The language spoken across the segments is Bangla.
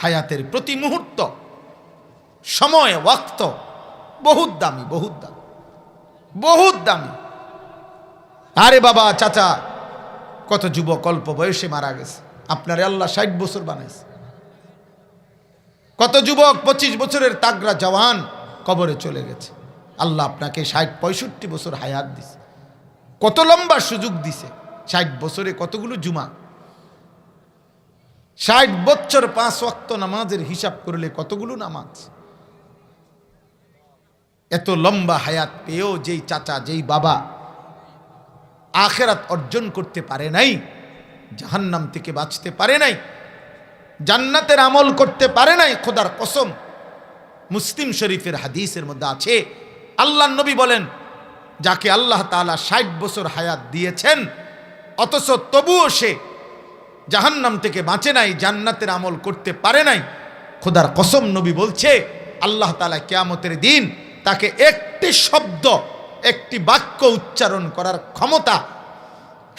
হায়াতের প্রতি মুহূর্ত, সময়, ওয়াক্ত বহুত দামি, বহুত দামি, বহুত দামি। আরে বাবা, চাচা, কত যুবক অল্প বয়সে মারা গেছে। আপনারে আল্লাহ 60 বছর বানাইছে। কত যুবক 25 বছরের তাগড়া জওয়ান কবরে চলে গেছে। আল্লাহ আপনাকে 60-65 বছর হায়াত দিছে। কত লম্বা সুযোগ দিছে। 60 বছরে কতগুলো জুমা, 60 বছর 5 ওয়াক্ত নামাজের হিসাব করলে কতগুলো নামাজ। এত লম্বা হায়াত পেয়েও যেই চাচা, যেই বাবা আখিরাত অর্জন করতে পারে নাই, জাহান্নাম থেকে বাঁচতে পারে নাই, জান্নাতের আমল করতে পারে নাই, খোদার কসম, মুসলিম শরীফের হাদিসের মধ্যে আছে, আল্লাহর নবী বলেন, যাকে আল্লাহ তাআলা 60 বছর হায়াত দিয়েছেন অথচ তবুও সে জাহান্নাম থেকে বাঁচে নাই, জান্নাতের আমল করতে পারে নাই, খোদার কসম নবী বলছে আল্লাহ তাআলা কিয়ামতের দিন তাকে একটি শব্দ, একটি বাক্য উচ্চারণ করার ক্ষমতা,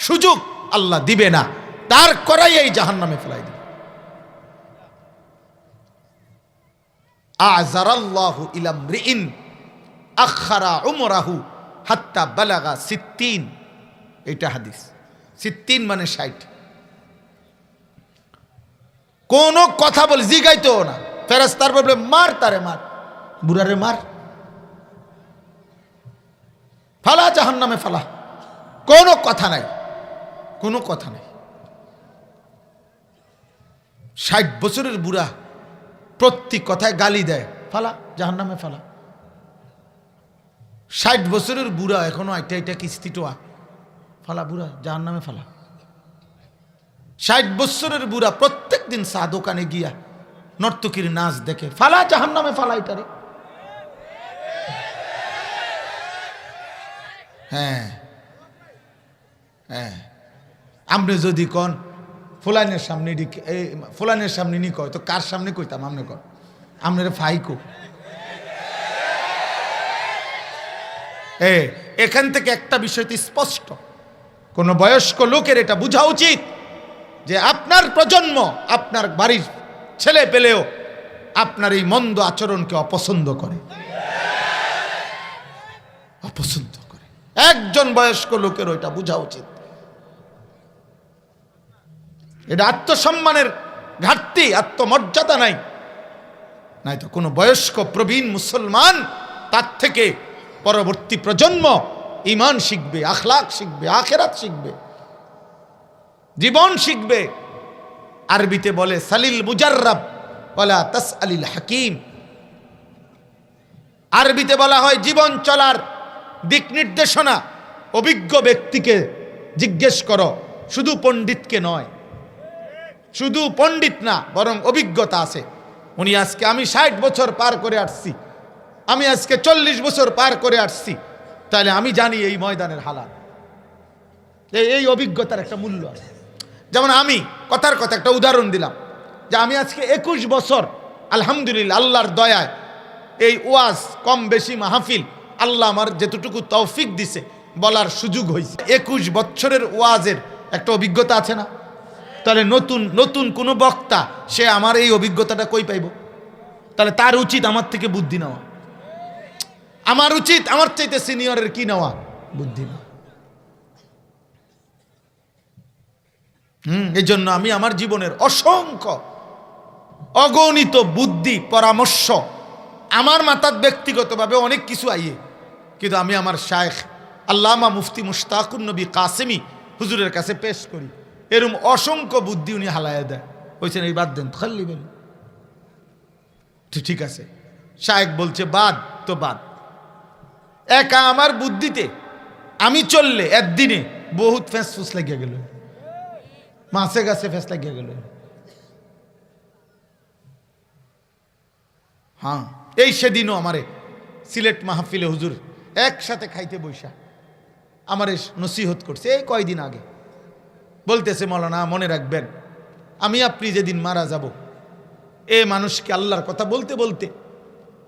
সুযোগ আল্লাহ দিবে না, তার করাই এই জাহান্নামে ফেলাই দিবে। আযারাল্লাহু ইলা মরিইন আখারা উমরাহু হাত্তা বালাগা 60। এটা হাদিস। 60 মানে 60। কোন কথা বলে জিগাইতো না, ফেরেশতার বলে মার, তারে মার, বুড়ারে মার, ফালা জাহান্নামে ফালা। কোনো কথা নাই, কোনো কথা নাই। 60 বছরের বুড়া প্রত্যেক কথায় গালি দেয়, ফালা জাহান্নামে ফালা। 60 বছরের বুড়া এখনো এটা কিস্তি টোয়া, ফালা বুড়া জাহান্নামে ফালা। 60 বছরের বুড়া প্রত্যেক দিন চা দোকানে গিয়া নর্তকীর নাচ দেখে, ফালা জাহান্নামে ফালা এটারে। হ্যাঁ হ্যাঁ, আপনি যদি কন ফুলানের সামনে, ফুলানের সামনে নি কয় তো কার সামনে কইতাম? আপনি কন, আপনার ফাইকো। এখান থেকে একটা বিষয় তো স্পষ্ট, কোন বয়স্ক লোকের এটা বোঝা উচিত যে আপনার প্রজন্ম, আপনার বাড়ির ছেলে পেলেও আপনার এই মন্দ আচরণকে অপছন্দ করে, অপছন্দ করে। একজন বয়স্ক লোকের ওইটা বোঝা উচিত। এটা আত্মসম্মানের ঘাটতি, আত্মমর্যাদা নাই। নাই তো কোনো বয়স্ক প্রবীণ মুসলমান তার থেকে পরবর্তী প্রজন্ম ঈমান শিখবে, আখলাক শিখবে, আখিরাত শিখবে, জীবন শিখবে। আরবিতে বলে সালিল মুজাররাব ওয়ালা তাসআলিল হাকিম। আরবিতে বলা হয় জীবন চলার দিক নির্দেশনা অভিজ্ঞ ব্যক্তিকে জিজ্ঞেস করো, শুধু পণ্ডিতকে নয়। শুধু পণ্ডিত না, বরং অভিজ্ঞতা আছে। উনি আজকে, আমি 60 বছর পার করে আসছি, আমি আজকে 40 বছর পার করে আসছি, তাহলে আমি জানি এই ময়দানের হালাত। এই অভিজ্ঞতার একটা মূল্য আছে। যেমন আমি কথার কথা একটা উদাহরণ দিলাম যে আমি আজকে 21 বছর আলহামদুলিল্লাহ আল্লাহর দয়ায় এই ওয়াজ কম বেশি মাহফিল আল্লাহ আমার যেতটুকু তৌফিক দিছে বলার সুযোগ হয়েছে। 21 বছরের ওয়াজের একটা অভিজ্ঞতা আছে না? তাহলে নতুন নতুন কোনো বক্তা সে আমার এই অভিজ্ঞতাটা কই পাইব? তাহলে তার উচিত আমার থেকে বুদ্ধি নেওয়া, আমার উচিত আমার চাইতে সিনিয়রের কি নেওয়া? বুদ্ধি নেওয়া। এই জন্য আমি আমার জীবনের অসংখ্য অগণিত বুদ্ধি পরামর্শ আমার মাথার ব্যক্তিগতভাবে অনেক কিছু আইয়ে, কিন্তু আমি আমার শায়েখ আল্লামা মুফতি মুশতাকুন নবী কাসেমি হুজুরের কাছে পেশ করি। এরকম অসংখ্য বুদ্ধি উনি হালায়া দেয়, বলছেন এই বাদ দেন, খাল্লি বেন। ঠিক আছে, শায়েখ বলছে বাদ তো বাদ। একা আমার বুদ্ধিতে আমি চললে একদিনে বহুত ফেঁস ফুস লাগিয়ে গেল, মাছে গাছে ফেঁস লাগিয়ে গেল। হ্যাঁ, এই সেদিনও আমারে সিলেট মাহফিলে হুজুর একসাথে খাইতে বৈশা আমারে নসিহত করছে। এই কয়দিন আগে বলতেছে, মৌলানা মনে রাখবেন, আমি আপনি যেদিন মারা যাব, এ মানুষকে আল্লাহর কথা বলতে বলতে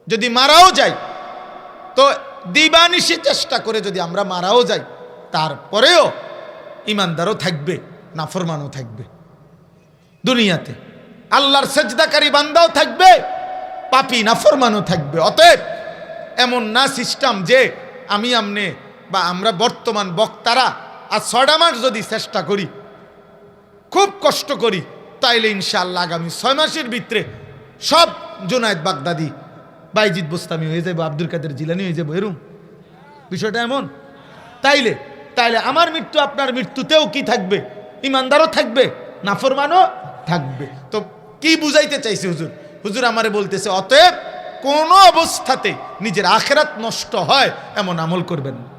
যদি মারাও যাই, তো দিবানিশি চেষ্টা করে যদি আমরা মারাও যাই, তারপরেও ইমানদারও থাকবে, নাফরমানও থাকবে দুনিয়াতে। আল্লাহর সেজদাকারী বান্দাও থাকবে, পাপী নাফরমানও থাকবে। অতএব এমন না সিস্টেম যে আমি আমনে বা আমরা বর্তমান বক্তারা আর 6 মাস যদি চেষ্টা করি, খুব কষ্ট করি, তাইলে ইনশাআল্লাহ আগামী 6 মাসের ভিতরে সব জুনায়েদ বাগদাদি, বাইজিদ বোস্তামি হয়ে যাবো, আব্দুল কাদের জিলানি হয়ে যাবো। এরকম বিষয়টা এমন। তাইলে আমার মৃত্যু আপনার মৃত্যুতেও কি থাকবে? ইমানদারও থাকবে, নাফরমানও থাকবে। তো কি বুঝাইতে চাইছে হুজুর? হুজুর আমারে বলতেছে অতএব কোন অবস্থাতে নিজের আখিরাত নষ্ট হয় এমন আমল করবেন না।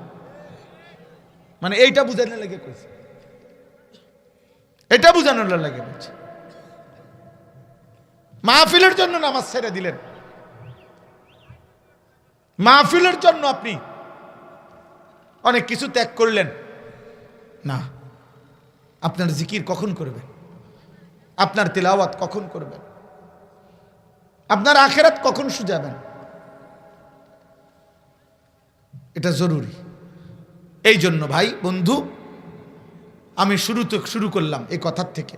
মানে এইটা বুঝানোর লাগে কইছে, এটা বুঝানোর লাগে বলছে। মাহফিলের জন্য নামাজ ছেড়ে দিলেন, মাহফিলের জন্য আপনি অনেক কিছু ত্যাগ করলেন না। আপনার জিকির কখন করবেন? আপনার তিলাওয়াত কখন করবেন? আপনার আখিরাত কখন সুজাবেন? এটা জরুরি। এই জন্য ভাই বন্ধু, আমি শুরু করলাম এই কথার থেকে,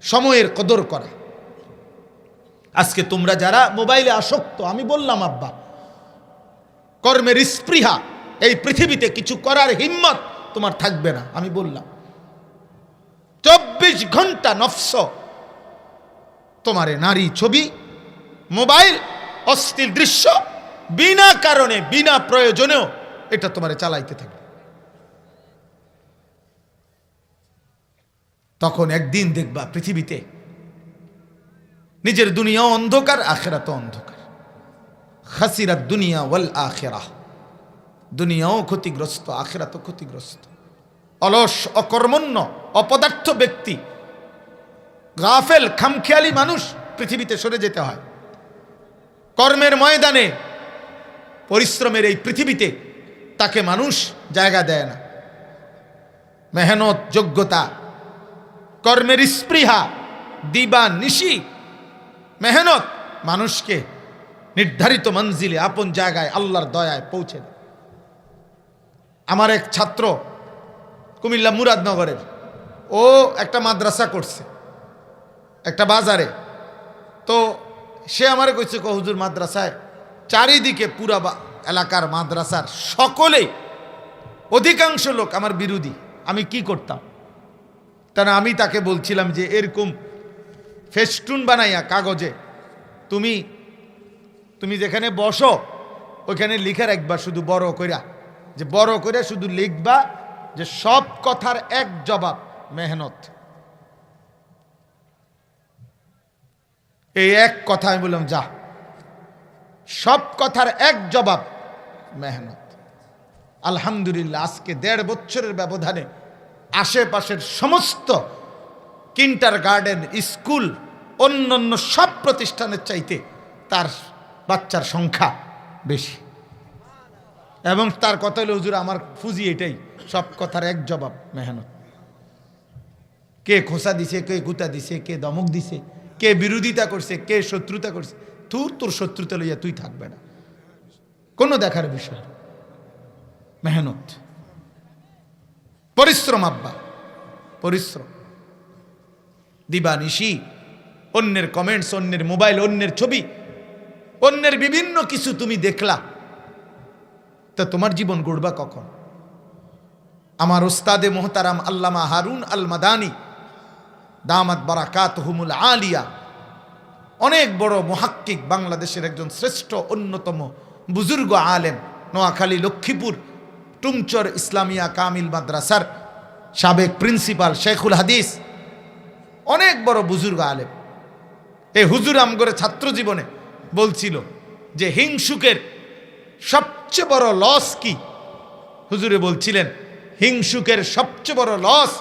সময়ের কদর করা। আজকে তোমরা যারা মোবাইলে আসক্ত, আমি বললাম আব্বা, কর্মের স্পৃহা, এই পৃথিবীতে কিছু করার হিম্মত তোমার থাকবে না। আমি বললাম 24 ঘন্টা নফস তোমারে নারী ছবি, মোবাইল, অশ্লীল দৃশ্য, বিনা কারণে বিনা প্রয়োজনেও এটা তোমারে চালাইতে থাকবে। তখন একদিন দেখবা পৃথিবীতে নিজের দুনিয়াও অন্ধকার, আখিরাতও অন্ধকার। খাসিরাত দুনিয়া ওয়াল আখিরাহ, দুনিয়াও ক্ষতিগ্রস্ত, আখিরাতও ক্ষতিগ্রস্ত। অলস, অকর্মণ্য, অপদার্থ ব্যক্তি, গাফেল, খামখেয়ালি মানুষ পৃথিবীতে সরে যেতে হয়। কর্মের ময়দানে, পরিশ্রমের এই পৃথিবীতে তাকে মানুষ জায়গা দেয় না। মেহনত, যোগ্যতা, কর্মের স্পৃহা, দিবা নিশি মেহনত মানুষকে নির্ধারিত মঞ্জিলে, আপন জায়গায় আল্লাহর দয়ায় পৌঁছে দেয়। আমার এক ছাত্র কুমিল্লা মুরাদনগরের, ও একটা মাদ্রাসা করছে একটা বাজারে। তো সে আমারে কইছে, হুজুর মাদ্রাসায় চারিদিকে পুরা এলাকার মাদ্রাসার সকলেই, অধিকাংশ লোক আমার বিরোধী, আমি কি করতাম? তারা আমি তাকে বলছিলাম যে এরকম ফেস্টুন বানাইয়া কাগজে তুমি যেখানে বসো ওইখানে লিখে রাখবা, শুধু বড় কইরা, যে বড় করে শুধু লিখবা যে সব কথার এক জবাব মেহনত। এই এক কথা আমি বললাম, যা, সব কথার এক জবাব মেহনত। আলহামদুলিল্লাহ, আজকে 1.5 বছরের ব্যবধানে আশেপাশের সমস্ত কিন্ডারগার্টেন, স্কুল, অন্যান্য সব প্রতিষ্ঠানের চাইতে তার বাচ্চার সংখ্যা বেশি। এবং তার কথা হলো, হুজুর আমার ফুজি এটাই, সব কথার এক জবাব মেহনত। কে খোসা দিছে, কে গুতা দিছে, কে দমক দিছে, কে বিরোধিতা করছে, কে শত্রুতা করছে, তোর শত্রুতা লইয়া তুই থাকবে না, কোনো দেখার বিষয়। মেহনত, পরিশ্রম আব্বা, পরিশ্রম, দিবানিশি, অন্যের কমেন্টস, অন্যের মোবাইল, অন্যের ছবি, অন্যের বিভিন্ন কিছু তুমি দেখলা, তা তোমার জীবন গড়বা কখন? আমার উস্তাদে মোহতারাম আল্লামা হারুন আল মাদানী দামাত বারাকাতুহুমুল আলিয়া, অনেক বড় মুহাক্কিক, বাংলাদেশের একজন শ্রেষ্ঠ অন্যতম বুজুর্গ আলেম, নোয়াখালী লক্ষ্মীপুর টুমচর ইসলামিয়া কামিল মাদ্রাসার সাবেক প্রিন্সিপাল, শেখুল হাদিস, অনেক বড় বুজুর্গ আলেম। এই হুজুর আমগরে ছাত্র জীবনে বলছিল যে হিংসুকের সবচেয়ে বড় লস কি? হুজুরে বলছিলেন, হিংসুকের সবচেয়ে বড় লস,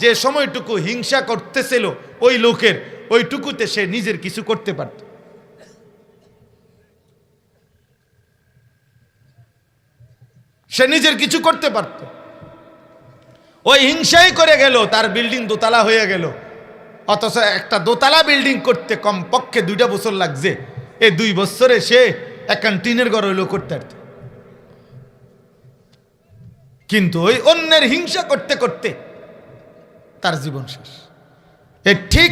যে সময়টুকু হিংসা করতেছিল ওই লোকের, ওইটুকুতে সে নিজের কিছু করতে পারত। সে নিজের কিছু করতে পারত। ওই হিংসাই করে গেল, তার বিল্ডিং দোতলা হয়ে গেল, অথচ একটা দোতলা বিল্ডিং করতে কমপক্ষে 2টা বছর লাগছে। এই 2 বছরে সে একটা টিনের ঘর হইলো করতে পারত। কিন্তু ওই অন্যের হিংসা করতে করতে তার জীবন শেষ। ঠিক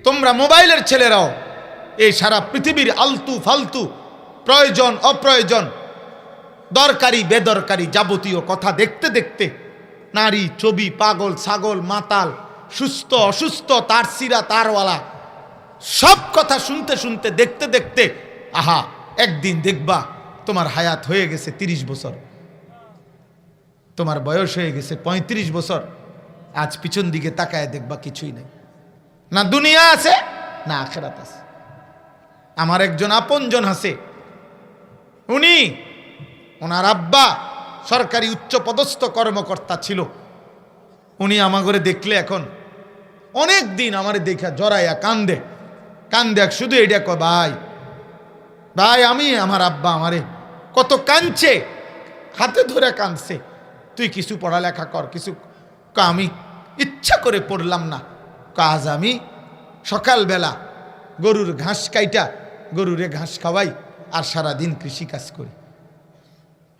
তোমরা মোবাইলের ছেলেরাও এই সারা পৃথিবীর আলতু ফালতু প্রয়োজন অপ্রয়োজন দরকারি বেদরকারি যাবতীয় কথা দেখতে দেখতে নারী ছবি পাগল ছাগল মাতাল সুস্থ অসুস্থ তার সিরা তারওয়ালা সব কথা শুনতে শুনতে দেখতে দেখতে আহা একদিন দেখবা তোমার হায়াত হয়ে গেছে 30 বছর, তোমার বয়স হয়ে গেছে 35 বছর। আজ পিছন দিকে তাকায় দেখবা কিছুই নেই, না দুনিয়া আছে না আখিরাত আছে। আমার একজন আপনজন আছে, ওনার আব্বা সরকারি উচ্চপদস্থ কর্মকর্তা ছিল। উনি আমাগরে দেখলে এখন অনেক দিন আমারে দেখা জড়াইয়া কান্দে শুধু এটা কয়, ভাই ভাই আমি আমার আব্বা আমারে কত কাঁদছে, হাতে ধরে কাঁদছে, তুই কিছু পড়ালেখা কর কিছু। আমি ইচ্ছা করে পড়লাম না, কাজ আমি সকালবেলা গরুর ঘাস কাইটা গরুরে ঘাস খাওয়াই আর সারাদিন কৃষি কাজ করি।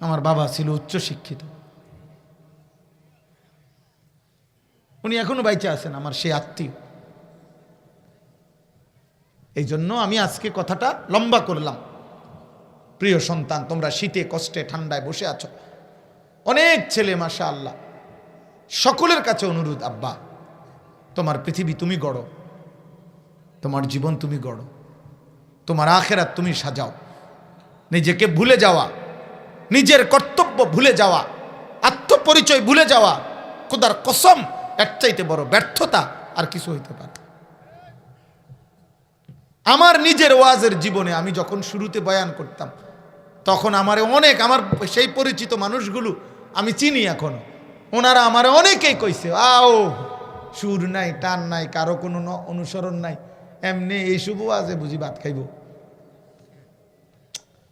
আমার বাবা ছিল উচ্চশিক্ষিত, উনি এখনো বাইচে আছেন, আমার সেই আত্মীয়। এই জন্য আমি আজকে কথাটা লম্বা করলাম। প্রিয় সন্তান, তোমরা শীতে কষ্টে ঠান্ডায় বসে আছো, অনেক ছেলে মাশাআল্লাহ, সকলের কাছে অনুরোধ, আব্বা তোমার পৃথিবী তুমি গড়ো, তোমার জীবন তুমি গড়ো, তোমার আখেরাত তুমি সাজাও। নিজেকে ভুলে যাওয়া, নিজের কর্তব্য ভুলে যাওয়া, আত্মপরিচয় ভুলে যাওয়া, খোদার কসম এর চাইতে বড় ব্যর্থতা আর কিছু হইতে পারে। আমার নিজের ওয়াজের জীবনে আমি যখন শুরুতে বয়ান করতাম তখন আমার সেই পরিচিত মানুষগুলো আমি চিনি এখনো, ওনারা আমার অনেকেই কইছে, আও সুর নাই টান নাই কারো কোনো অনুসরণ নাই, এমনি এইসব ওয়াজে বুঝি ভাত খাইব।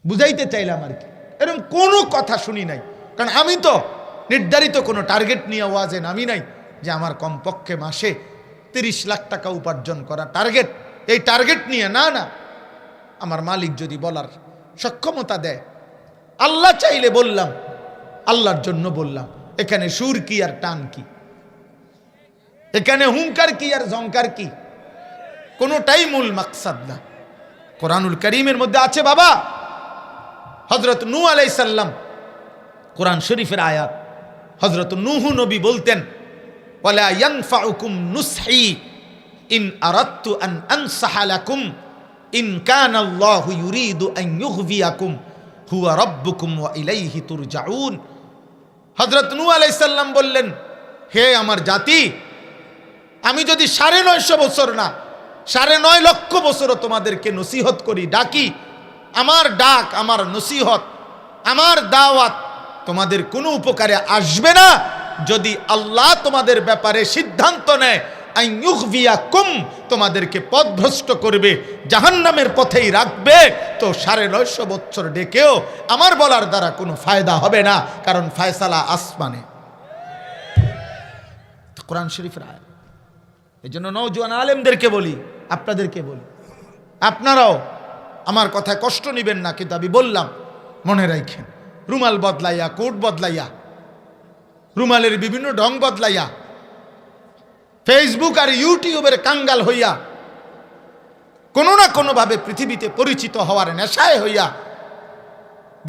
বুঝাইতে চাইলাম আর কি, এরকম কোনো কথা শুনি নাই, কারণ আমি তো নির্ধারিত কোনো টার্গেট নিয়ে ওয়াজে নামি নাই যে আমার কমপক্ষে মাসে 30 লাখ টাকা উপার্জন করা টার্গেট, এই টার্গেট নিয়ে না। আমার মালিক যদি বলার সক্ষমতা দেয়, আল্লাহ চাইলে বললাম, আল্লাহর জন্য বললাম। এখানে সুর কি আর টান কি, এখানে হুঙ্কার কি আর ঝংকার কি, কোনোটাই মূল মাকসাদ না। কোরআনুল কারীমের মধ্যে আছে বাবা, হযরত নূহ আলাইহিস সালাম, কোরআন শরীফের আয়াত, হযরত নূহ নবী বলতেন, ওয়ালা ইয়ানফাউকুম নুসহি ইন আরাদতু আন আনসাহা লাকুম ইন কানা আল্লাহু ইউরিদু আন ইউগভিয়াকুম হুয়া রাব্বুকুম ওয়া ইলাইহি তুরজাউন। হযরত নূহ আলাইহিস সালাম বললেন, হে আমার জাতি, আমি যদি 950 বছর না 9.5 লক্ষ বছরও তোমাদেরকে নসিহত করি, ডাকি, আমার ডাক, আমার নসিহত, আমার দাওয়াত তোমাদের কোনো উপকারে আসবে না যদি আল্লাহ তোমাদের ব্যাপারে সিদ্ধান্ত নেয় আইয়ুগভিয়াকুম, তোমাদেরকে পথভ্রষ্ট করবে, জাহান্নামের পথেই রাখবে, তো 950 বছর ডেকেও আমার বলার দ্বারা কোনো ফায়দা হবে না, কারণ ফয়সালা আসমানে। কোরআন শরীফের আয়াত। এই জন্য নওজোয়ান আলেমদেরকে বলি, আপনাদেরকে বলি, আপনারাও আমার কথায় কষ্ট নেবেন না, কিন্তু আমি বললাম মনে রাখেন, রুমাল বদলাইয়া, কোট বদলাইয়া, রুমালের বিভিন্ন ঢং বদলাইয়া, ফেসবুক আর ইউটিউবের কাঙ্গাল হইয়া, কোনো না কোনোভাবে পৃথিবীতে পরিচিত হওয়ার নেশায় হইয়া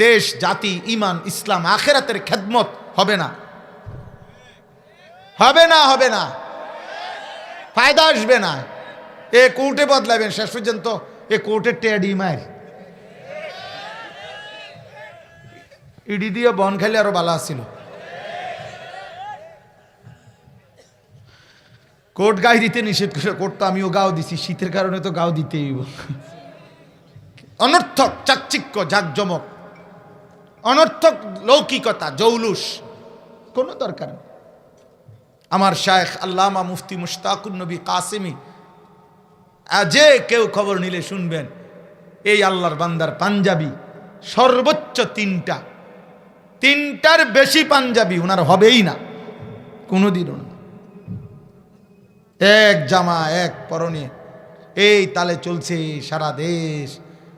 দেশ জাতি ইমান ইসলাম আখেরাতের খেদমত হবে না, হবে না, হবে না, ফায়দা আসবে না। এ কোর্টে বদলাবেন, শেষ পর্যন্ত এ কোর্টের টেডি মায়ের ইডি দিয়ে বন খাইলে আরো ভালো আসছিল। কোর্ট গায়ে দিতে নিষেধ করে, কোর্ট তো আমিও গাও দিছি, শীতের কারণে তো গাও দিতেই হইব। অনর্থক চাকচিক্য জাকজমক, অনর্থক লৌকিকতা জৌলুস কোনো দরকার নেই। আমার শায়েখ আল্লামা মুফতি মুশতাকুন নবী কাসেমি, যে কেউ খবর নিলে শুনবেন, এই আল্লাহর বান্দার পাঞ্জাবি সর্বোচ্চ 3টার বেশি পাঞ্জাবি ওনার হবেই না, কোনোদিনও না। এক জামা এক পরনে, এই তালে চলছে সারা দেশ,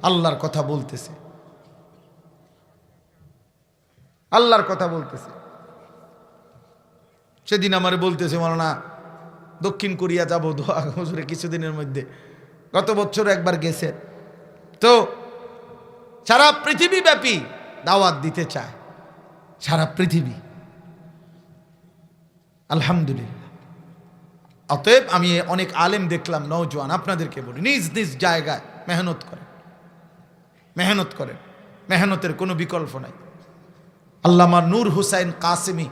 আল্লাহর কথা বলতেছে, আল্লাহর কথা বলতেছে। সেদিন আমার বলতেছে, মাওলানা দক্ষিণ কোরিয়া যাব দোয়া হুজুরে কিছুদিনের মধ্যে, গত বছর একবার গেছে। তো সারা পৃথিবীব্যাপী দাওয়াত দিতে চায়, সারা পৃথিবী। আলহামদুলিল্লাহ। অতএব আমি অনেক আলেম দেখলাম, নওজোয়ান, আপনাদেরকে বলি, নিজ নিজ জায়গায় মেহনত করেন, মেহনত করেন, মেহনতের কোনো বিকল্প নাই। আল্লামা নূর হুসাইন কাসেমি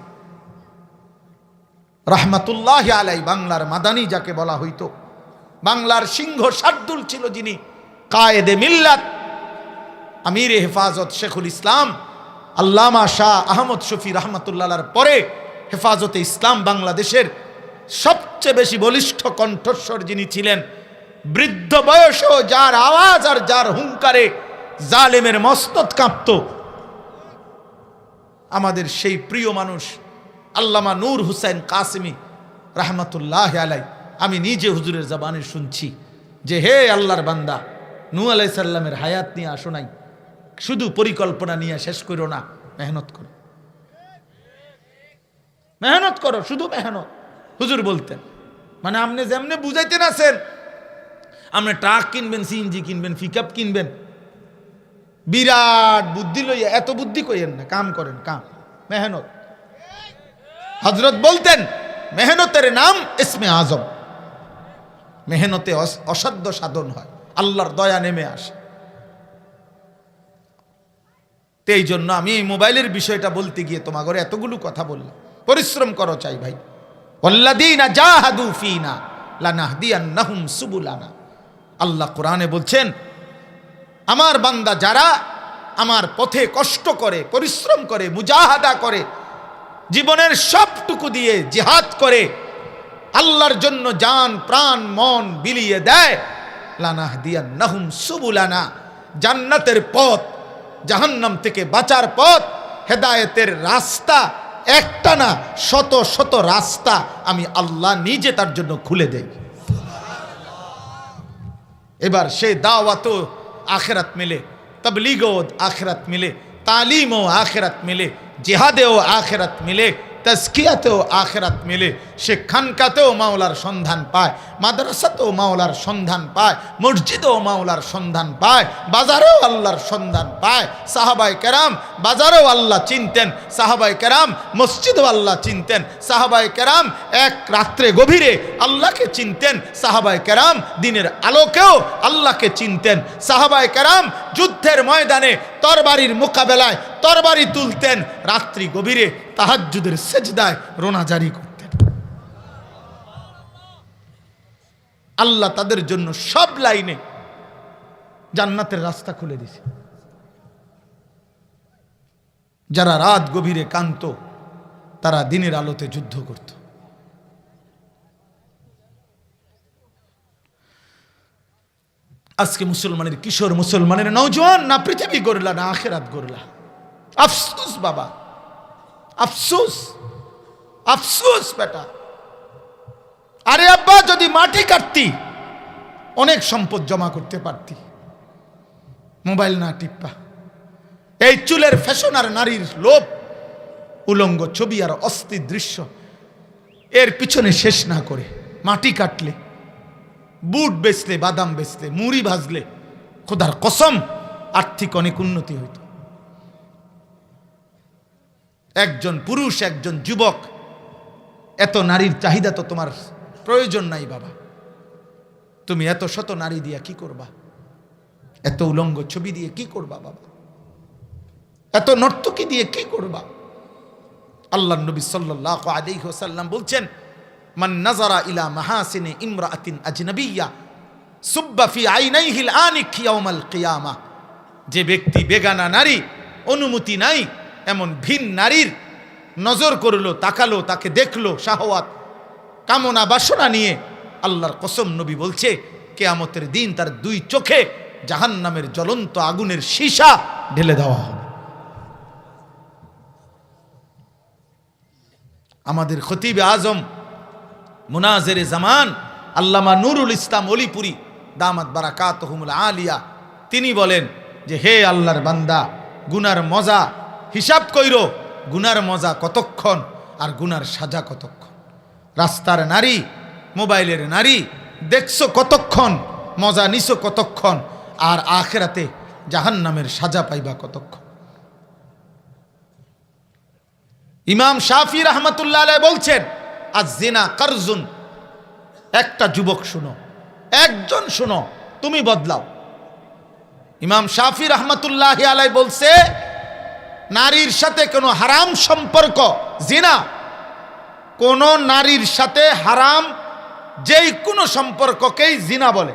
রাহমাতুল্লাহি আলাই, বাংলার মাদানী যাকে বলা হইতো, বাংলার সিংহ শার্দুল ছিল যিনি, কায়েদে মিল্লাত, আমিরে হেফাজত শেখুল ইসলাম আল্লামা শাহ আহমদ শফি রহমাতুল্লাহর পরে হেফাজতে ইসলাম বাংলাদেশের সবচেয়ে বেশি বলিষ্ঠ কণ্ঠস্বর যিনি ছিলেন, বৃদ্ধ বয়সেও যার আওয়াজ আর যার হুঙ্কারে জালেমের মস্তক কাঁপত, আমাদের সেই প্রিয় মানুষ আল্লামা নূর হুসাইন কাসেমি রাহমাতুল্লাহি আলাই। আমি নিজে হুজুরের জবানে শুনছি যে, হে আল্লাহর বান্দা, নূহ আলাইহিস সালামের হায়াত নিয়ে আসো নাই, শুধু পরিকল্পনা নিয়ে শেষ করো না, মেহনত করো, মেহনত করো, শুধু মেহনত। হুজুর বলতেন, মানে আপনি যেমনি বুঝাইতেন আছেন, আপনি ট্রাক কিনবেন, সিএনজি কিনবেন, পিকআপ কিনবেন, বিরাট বুদ্ধি লইয়া, এত বুদ্ধি কইেন না, কাম করেন, কাম, মেহনত। হযরত বলতেন, মেহনতের নাম ইসমে আজম, মেহনতে অসাধ্য সাধন হয়, আল্লাহর দয়া নেমে আসে। এই জন্য আমি এই মোবাইলের বিষয়টা বলতে গিয়ে তোমার ঘরে এতগুলো কথা বললাম। পরিশ্রম করো চাই ভাই। ওয়াল্লাযীনা জাহাদু ফীনা লানাহদিয়ান্নাহুম সুবুলানা। আল্লাহ কোরআনে বলছেন, আমার বান্দা যারা আমার পথে কষ্ট করে, পরিশ্রম করে, মুজাহাদা করে, জীবনের সবটুকু দিয়ে জিহাদ করে, আল্লাহর জন্য জান প্রাণ মন বিলিয়ে দেয়, লানাহদিয়ান্নাহুম সুবুলানা, জান্নাতের পথ, জাহান্নাম থেকে বাঁচার পথ, হেদায়েতের রাস্তা, একটা না শত শত রাস্তা আমি আল্লাহ নিজে তার জন্য খুলে দেই। এবার সে দাওয়াতও আখিরাত মিলে, তাবলীগও আখিরাত মিলে, তালিমও আখিরাত মিলে, জিহাদেও আখিরাত মিলে, তাজকিয়াতেও আখিরাত মিলে, সে খানকাতেও মাওলার সন্ধান পায়, মাদ্রাসাতেও মাওলার সন্ধান পায়, মসজিদেও মাওলার সন্ধান পায়, বাজারেও আল্লাহর সন্ধান পায়। সাহাবায়ে কেরাম বাজারেও আল্লাহ চিনতেন, সাহাবায়ে কেরাম মসজিদেও আল্লাহ চিনতেন, সাহাবায়ে কেরাম এক রাত্রে গভীরে আল্লাহকে চিনতেন, সাহাবায়ে কেরাম দিনের আলোকেও আল্লাহকে চিনতেন, সাহাবায়ে কেরাম যুদ্ধের ময়দানে তরবারির মোকাবেলায় তরবারি তুলতেন, রাত্রি গভীরে তাহাজ্জুদের সেজদায় রোনাজারি করতেন। আল্লাহ তাদের জন্য সব লাইনে জান্নাতের রাস্তা খুলে দিয়েছে। যারা রাত গভীরে কান্ত, তারা দিনের আলোতে যুদ্ধ করত। আজকে মুসলমানের কিশোর, মুসলমানের নওজোয়ান না পৃথিবী গড়লা না আখিরাত গড়লা। আফসোস বাবা, আফসোস, আফসোস বেটা। আরে আব্বা, যদি মাটি কাটতি অনেক সম্পদ জমা করতে পারতি, মোবাইল না টিপ্পা। এই চুলের ফ্যাশন আর নারীর লোভ, উলঙ্গ ছবি আর অস্থির দৃশ্য, এর পিছনে শেষ না করে মাটি কাটলে, বুট বেচলে, বাদাম বেচলে, মুড়ি ভাজলে, খোদার কসম আর্থিক অনেক উন্নতি হইত। একজন পুরুষ, একজন যুবক, এত নারীর চাহিদা তো তোমার প্রয়োজন নাই বাবা। তুমি এত শত নারী দিয়া কি করবা? এত উলঙ্গ ছবি দিয়ে কি করবা বাবা? এত নর্তকী দিয়ে কি করবা? আল্লাহ নবী সাল্লাল্লাহু আলাইহি ওয়াসাল্লাম বলছেন, মান নাজারা ইলা মাহাসিনি ইমরাআতিন আজনাবিয়্যা সুব্বা ফি আইনাইহিল আনিক ইয়াউমাল কিয়ামা। যে ব্যক্তি বেগানা নারী, অনুমতি নাই এমন ভিন নারীর নজর করলো, তাকালো, তাকে দেখলো, শাহওয়াত কামনা বাসনা নিয়ে, আল্লাহর কসম নবী বলছে কিয়ামতের দিন তার দুই চোখে জাহান্নামের জ্বলন্ত আগুনের সীসা ঢেলে দেওয়া হবে। আমাদের খতিব আজম মুনাজেরে জামান আল্লামা নুরুল ইসলাম অলিপুরি দামাত বারাকাতুহুমুল আলিয়া, তিনি বলেন যে, হে আল্লাহর বান্দা, গুনার মজা হিসাব কইরো, গুনার মজা কতক্ষণ আর গুনার সাজা কতক্ষণ। রাস্তার নারী মোবাইলের নারী দেখছো কতক্ষণ, মজা নিছো কতক্ষণ, আর আখিরাতে জাহান্নামের সাজা পাইবা কতক্ষণ। ইমাম শাফি রাহমাতুল্লাহ আলাইহি বলছেন, আজ-জিনা কারজুন। একটা যুবক শুনো, একজন শুনো, তুমি বদলাও। ইমাম শাফি রাহমাতুল্লাহ আলাইহি বলছে, নারীর সাথে কোনো হারাম সম্পর্ক জিনা, কোন নারীর সাথে হারাম যেই কোনো সম্পর্ককেই জিনা বলে।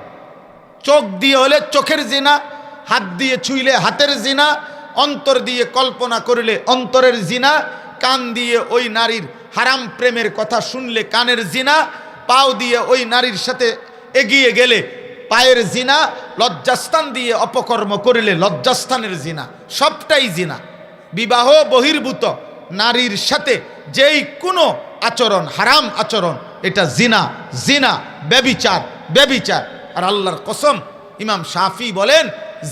চোখ দিয়ে হলে চোখের জিনা, হাত দিয়ে ছুঁইলে হাতের জিনা, অন্তর দিয়ে কল্পনা করলে অন্তরের জিনা, কান দিয়ে ওই নারীর হারাম প্রেমের কথা শুনলে কানের জিনা, পাও দিয়ে ওই নারীর সাথে এগিয়ে গেলে পায়ের জিনা, লজ্জাস্থান দিয়ে অপকর্ম করলে লজ্জাস্থানের জিনা, সবটাই জিনা। বিবাহ বহির্ভূত নারীর সাথে যেই কোনো আচরণ হারাম আচরণ, এটা জিনা, জিনা, ব্যভিচার, ব্যভিচার। আর আল্লাহর কসম, ইমাম শাফি বলেন,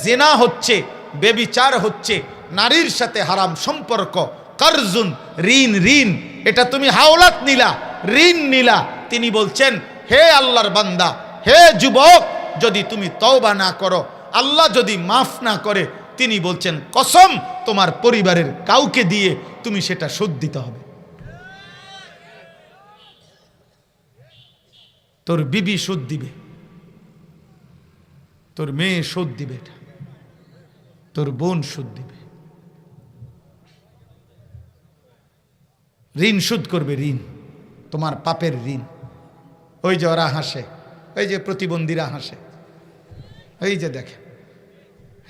জিনা হচ্ছে, ব্যভিচার হচ্ছে নারীর সাথে হারাম সম্পর্ক, কারজুন, ঋণ, ঋণ। এটা তুমি হাওলাত নিলা, ঋণ নিলা। তিনি বলছেন, হে আল্লাহর বান্দা, হে যুবক, যদি তুমি তওবা না করো, আল্লাহ যদি মাফ না করে, তিনি বলছেন কসম, তোমার পরিবারের কাউকে দিয়ে তুমি সেটা শোধ দিতে হবে। তোর বিবি শোধ দিবে, তোর মেয়ে শোধ দিবে, এটা তোর বোন শোধ দিবে। ঋণ শোধ করবে, ঋণ, তোমার পাপের ঋণ। ওই যে ওরা হাসে, ওই যে প্রতিবন্ধীরা হাসে, ওই যে দেখে,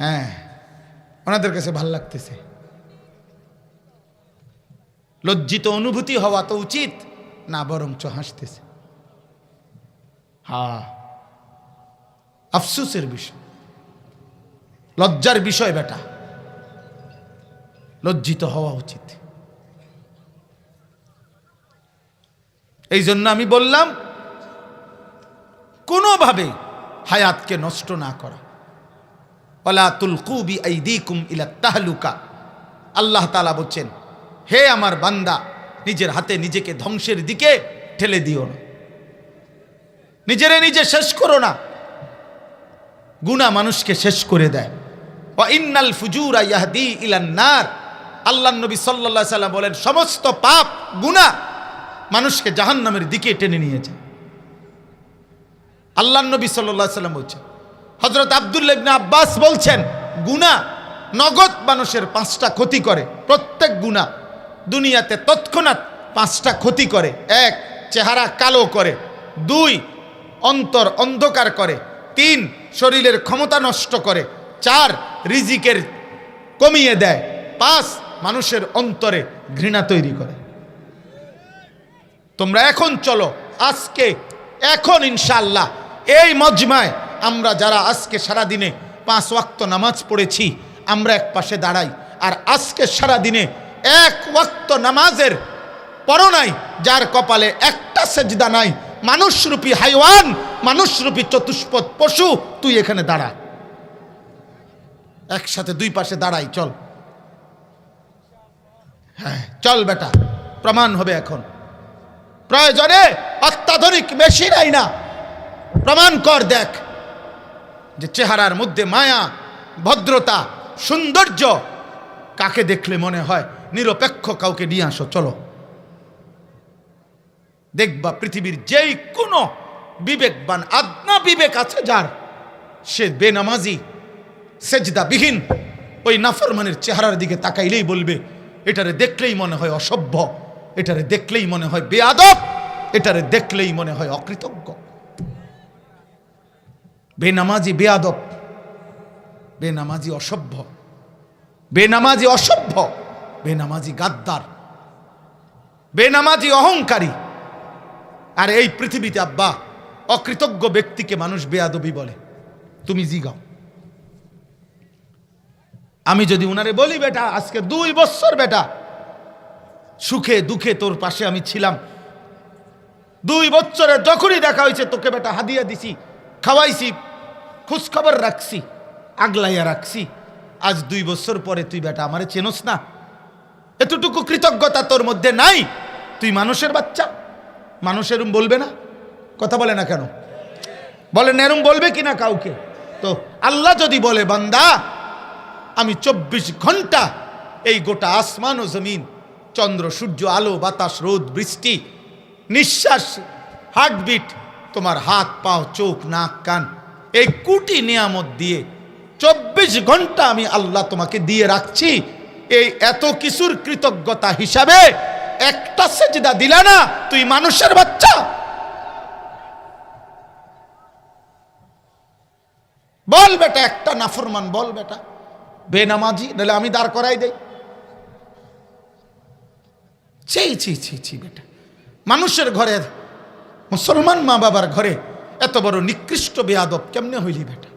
হ্যাঁ, ওনাদের কাছে ভাল লাগতেছে। লজ্জিত অনুভূতি হওয়া তো উচিত না, বরঞ্চ হাসতেছে। হ্যাঁ, আফসোসের বিষয়, লজ্জার বিষয় বেটা, লজ্জিত হওয়া উচিত। এই জন্য আমি বললাম, কোনোভাবে হায়াতকে নষ্ট না করা। ওয়ালা তুলকু বিআইদিকুম ইলা তাহলুকা। আল্লাহ তাআলা বলছেন, হে আমার বান্দা, নিজের হাতে নিজেকে ধ্বংসের দিকে ঠেলে দিও না, নিজেরে নিজে শেষ করো না। গুনাহ মানুষকে শেষ করে দেয়। ওয়া ইন্নাল ফুজুরা ইয়াহদি ইলান নার। আল্লাহর নবী সাল্লাল্লাহু আলাইহি সাল্লাম বলেন, সমস্ত পাপ গুনাহ মানুষকে জাহান্নামের দিকে টেনে নিয়ে যায়। আল্লাহর নবী সাল্লাল্লাহু আলাইহি সাল্লাম বলছেন। হযরত আব্দুল্লাহ ইবনে আব্বাস বলছেন, গুনাহ নগদ মানুষের 5টা ক্ষতি করে। প্রত্যেক গুনাহ দুনিয়াতে তৎক্ষণাৎ 5টা ক্ষতি করে। 1, চেহারা কালো করে। 2, অন্তর অন্ধকার করে। 3, শরীরের ক্ষমতা নষ্ট করে। 4, রিজিকের কমিয়ে দেয়। 5, মানুষের অন্তরে ঘৃণা তৈরি করে। তোমরা এখন চলো, আজকে এখন ইনশাআল্লাহ এই মজমায় আমরা যারা আজকে সারা দিনে 5 ওয়াক্ত নামাজ পড়েছি, আমরা এক পাশে দাঁড়াই। আর আজকে সারা দিনে 1 ওয়াক্ত নামাজের পরো নাই, যার কপালে একটা সেজদা নাই, মানুষরূপী হাইওয়ান, মানুষরূপী চতুষ্পদ পশু, তুই এখানে দাঁড়া। একসাথে 2 পাশে দাঁড়াই, চল। হ্যাঁ চল বেটা, প্রমাণ হবে এখন। প্রয়োজনে অত্যাধুনিক মেশিন আই না, প্রমাণ কর, দেখ যে চেহারার মধ্যে মায়া, ভদ্রতা, সৌন্দর্য কাকে দেখলে মনে হয় নিরপেক্ষ কাউকে নিয়ে আসো, চলো। দেখবা পৃথিবীর যেই কোনো বিবেকবান, আদনা বিবেক আছে যার, সে বেনামাজি, সেজদাবিহীন ওই নাফরমানের চেহারার দিকে তাকাইলেই বলবে, এটারে দেখলেই মনে হয় অসভ্য, এটারে দেখলেই মনে হয় বেয়াদব, এটারে দেখলেই মনে হয় অকৃতজ্ঞ। বেনামাজি বেয়াদব, বেনামাজি অসভ্য, বেনামাজি অসভ্য, বেনামাজি গাদ্দার, বেনামাজি অহংকারী। আর এই পৃথিবীতে আব্বা অকৃতজ্ঞ ব্যক্তিকে মানুষ বেয়াদবি বলে। তুমি জিগাও। আমি যদি উনারে বলি, বেটা আজকে 2 বছর বেটা সুখে দুঃখে তোর পাশে আমি ছিলাম, 2 বছরে যখনই দেখা হয়েছে তোকে বেটা হাদিয়া দিছি, খাওয়াইছি, খোঁজখবর রাখছি, আগলাইয়া রাখছি। আজ 2 বছর পরে তুই বেটা আমারে চেনস না, এতটুকু কৃতজ্ঞতা তোর মধ্যে নাই। তুই মানুষের বাচ্চা, মানুষের বলবে না? কথা বলে না কেন? বলেন এরম বলবে কিনা কাউকে? তো আল্লাহ যদি বলে বান্দা আমি 24 ঘন্টা এই গোটা আসমান ও জমিন, চন্দ্র সূর্য, আলো বাতাস, রোদ বৃষ্টি, নিঃশ্বাস, হার্টবিট, তোমার হাত পাও, চোখ নাক কান, এই কোটি নিয়ামত দিয়ে 24 ঘন্টা আমি আল্লাহ তোমাকে দিয়ে রাখছি, এই এত কিছুর কৃতজ্ঞতা হিসাবে একটা সেজদা দিলা না, তুই মানুষের বাচ্চা? বল বেটা, একটা নাফরমান বল বেটা, বেনামাজি, নাহলে আমি দাঁড় করাই দেই। ছি ছি ছি ছি বেটা, মানুষের ঘরে, মুসলমান মা বাবার ঘরে এত বড় নিকৃষ্ট বেয়াদব কেমনে হইলি বেটা?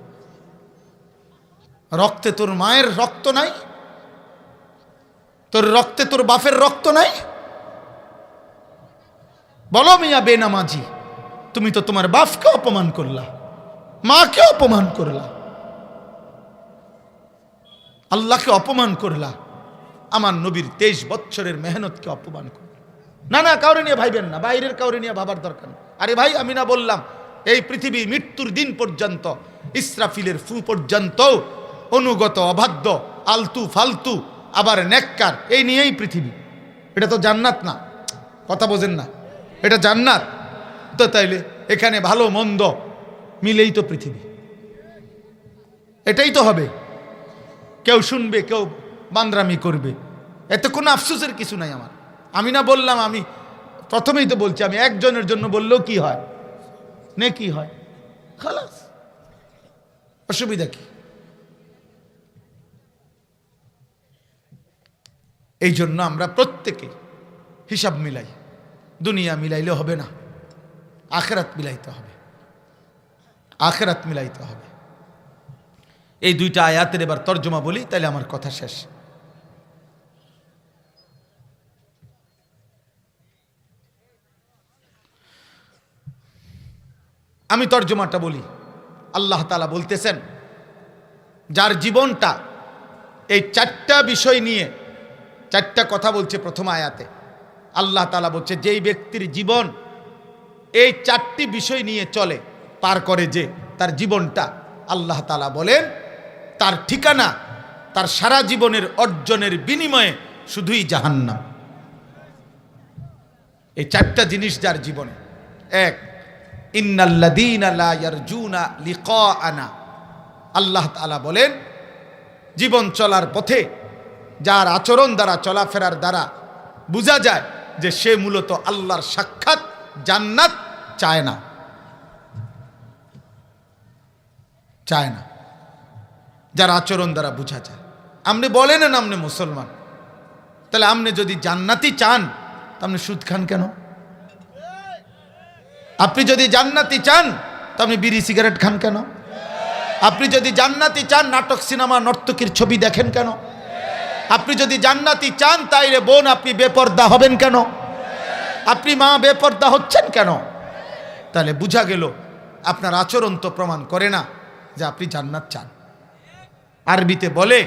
রক্তে তোর মায়ের রক্ত নাই, তোর রক্তে তোর বাপের রক্ত নাই? বলো মিয়া বেনামাজি, তুমি তো তোমার বাপকে অপমান করলা, মাকে অপমান করলা, আল্লাহকে অপমান করলা, আমার নবীর 23 বছরের মেহনতকে অপমান করলা। না না, কাউরে নিয়ে ভাইবেন না, বাইরের কাউরে নিয়ে ভাবার দরকার নেই। আরে ভাই, আমি না বললাম এই পৃথিবী মৃত্যুর দিন পর্যন্ত, ইসরাফিলের ফু পর্যন্ত অনুগত, অবাধ্য, আলতু ফালতু, আবার নেককার, এই নিয়েই পৃথিবী। এটা তো জান্নাত না, কথা বোঝেন না? এটা জান্নাত তো, তাইলে এখানে ভালো মন্দ মিলেই তো পৃথিবী, এটাই তো হবে। কেউ শুনবে, কেউ বান্দরামি করবে, এতে কোনো আফসোসের কিছু নাই আমার। আমি না বললাম, আমি প্রথমেই তো বলছি, আমি একজনের জন্য বললেও কি হয়, নেকি হয়, খালাস, অসুবিধা কি? এই জন্য আমরা প্রত্যেকে হিসাব মিলাই, দুনিয়া মিলাইলে হবে না, আখেরাত মিলাইতে হবে, আখেরাত মিলাইতে হবে। এই দুইটা আয়াতের এবার তর্জমা বলি, তাহলে আমার কথা শেষ। আমি তর্জমাটা বলি। আল্লাহ তাআলা বলতেছেন, যার জীবনটা এই 4টা বিষয় নিয়ে, 4টা কথা বলছে প্রথম আয়াতে। আল্লাহ তাআলা বলছে, যেই ব্যক্তির জীবন এই 4টি বিষয় নিয়ে চলে, পার করে, যে তার জীবনটা, আল্লাহ তাআলা বলেন তার ঠিকানা, তার সারা জীবনের অর্জনের বিনিময়ে শুধুই জাহান্নাম। এই 4টা জিনিস যার জীবনে। এক, ইন্নাল্লাযীনা লা ইয়ারজুনা লিকাআনা, আল্লাহ তাআলা বলেন জীবন চলার পথে যার আচরণ দ্বারা, চলাফেরার দ্বারা বোঝা যায় যে সে মূলত আল্লাহর সাক্ষাৎ, জান্নাত চায় না, চায় না। যার আচরণ দ্বারা বোঝা যায়। আপনি বলেন না আপনি মুসলমান, তাহলে আপনি যদি জান্নাতি চান, তা আপনি সুদ খান কেন? আপনি যদি জান্নাতি চান, তা আপনি বিড়ি সিগারেট খান কেন? আপনি যদি জান্নাতি চান, নাটক সিনেমা নর্তকীর ছবি দেখেন কেন? আপনি যদি জান্নাতি চান, তাইলে বোন আপনি বেপর্দা হবেন কেন? আপনি মা বেপর্দা হচ্ছেন কেন? তাহলে বুঝা গেল আপনার আচরণ তো প্রমাণ করে না যে আপনি জান্নাত চান। আরবিতে বলে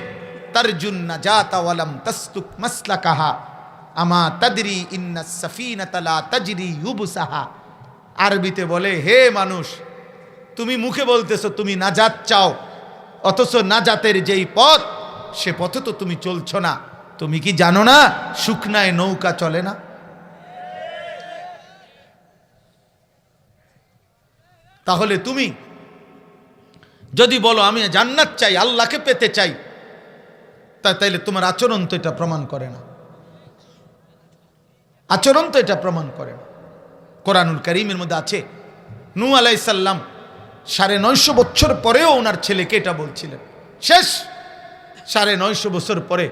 তারজুন নাজাতা ওয়ালাম তাসলুক মাসলাকাহা আমা তাদরি ইন্নাস সাফিনাতা লা তাজরি ইউবসাহা। আরবিতে বলে, হে মানুষ, তুমি মুখে বলতেছো তুমি নাজাত চাও, অথচ নাজাতের যেই পথ, সে পথে তো তুমি চলছো না। তুমি কি জানো না শুকনায় নৌকা চলে না? তাহলে তুমি যদি বলো আমি জান্নাত চাই, আল্লাহকে পেতে চাই, তাইলে তোমার আচরণ তো এটা প্রমাণ করে না, আচরণ তো এটা প্রমাণ করে না। কোরআনুল কারীমের মধ্যে আছে, নূহ আলাইহিস সালাম 950 বছর পরেও ওনার ছেলেকে এটা বলছিলেন। শেষ 950 বছর পরে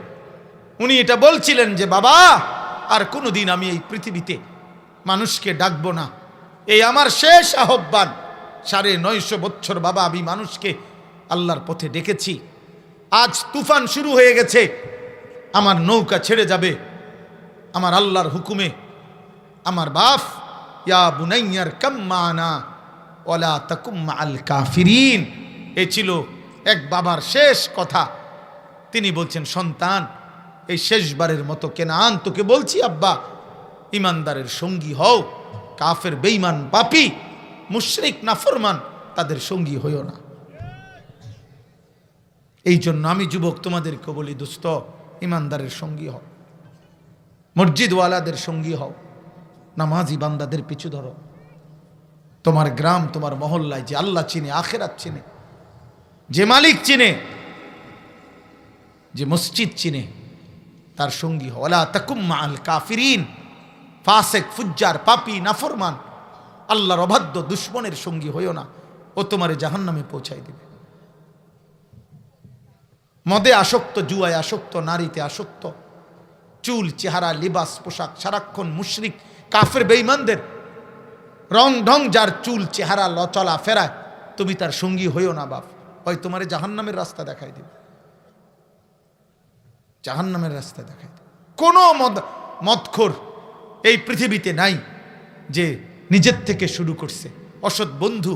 উনি এটা বলছিলেন যে বাবা, আর কোনোদিন আমি এই পৃথিবীতে মানুষকে ডাকবো না, এই আমার শেষ আহ্বান। 950 বছর বাবা আমি মানুষকে আল্লাহর পথে ডেকেছি, আজ তুফান শুরু হয়ে গেছে, আমার নৌকা ছেড়ে যাবে আমার আল্লাহর হুকুমে। আমার বাপ, ইয়া বুনাইয়ার কাম মানা ওয়ালা তাকুম মাআল কাফিরিন, এ ছিল এক বাবার শেষ কথা। তিনি বলছেন, সন্তান, এই শেষবারের মতো কেনান তোকে বলছি আব্বা, ইমানদারের সঙ্গী হও, কাফের বেঈমান পাপী মুশরিক নাফরমান তাদের সঙ্গী হইও না। এই জন্য আমি যুবক তোমাদেরকে বলি, দোস্ত, ইমানদারের সঙ্গী হও, মসজিদওয়ালাদের সঙ্গী হও, নামাজি বান্দাদের পিছু ধরো। তোমার গ্রাম, তোমার মহল্লায় যে আল্লাহ চিনে, আখেরাত চিনে, যে মালিক চিনে, যে মসজিদ চিনে, তার সঙ্গী হও। ওয়ালা তাকুম মাআল কাফিরিন, ফাসিক, ফুজ্জার, পাপী, নাফরমান, আল্লাহর অবাধ্য দুশমনের সঙ্গী হইও না, ও তোমারে জাহান্নামে পৌঁছাই দিবে। মদে আসক্ত, জুয়ায় আসক্ত, নারীতে আসক্ত, চুল, চেহারা, লিবাস, পোশাক, সারাক্ষণ মুশরিক কাফের বেঈমানদের রং ঢং, যার চুল চেহারা চলা ফেরায়, তুমি তার সঙ্গী হইও না বাপ, ওই তোমারে জাহান্নামের রাস্তা দেখাই দিবে, জাহান্নামের রাস্তা দেখাই দিবে। কোনো মদখোর এই পৃথিবীতে নাই যে নিজের থেকে শুরু করছে, অসৎ বন্ধু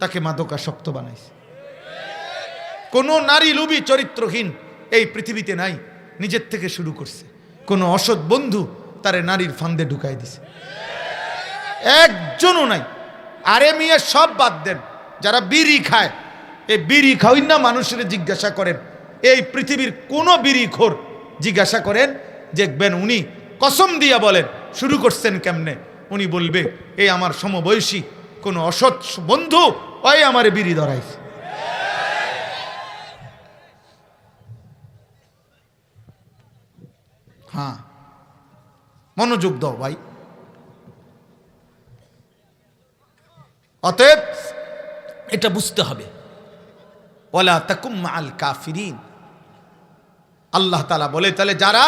তাকে মাদকাসক্ত বানাইছে। কোনো নারী লোভী চরিত্রহীন এই পৃথিবীতে নাই, নিজের থেকে শুরু করছে। কোনো অসৎ বন্ধু তারে নারীর ফান্দে ঢুকাই দিছে, একজনও নাই। আরে মিয়া সব বাদ দেন, যারা বিড়ি খায়, এই বিড়ি খাওয়াই না মানুষের জিজ্ঞাসা করেন, এই পৃথিবীর কোন বিড়িখোর জিজ্ঞাসা করেন, দেখবেন উনি কসম দিয়া বলেন শুরু করছেন কেমনে, উনি বলবে এই আমার সমবয়সী কোন অসৎ বন্ধু ওই আমারে বিড়ি ধরাইছে। হ্যাঁ, মনোযোগ দাও ভাই। অতএব এটা বুঝতে হবে, ওয়ালা তাকুম মাআল কাফিরিন। আল্লাহ তাআলা বলে, তাহলে যারা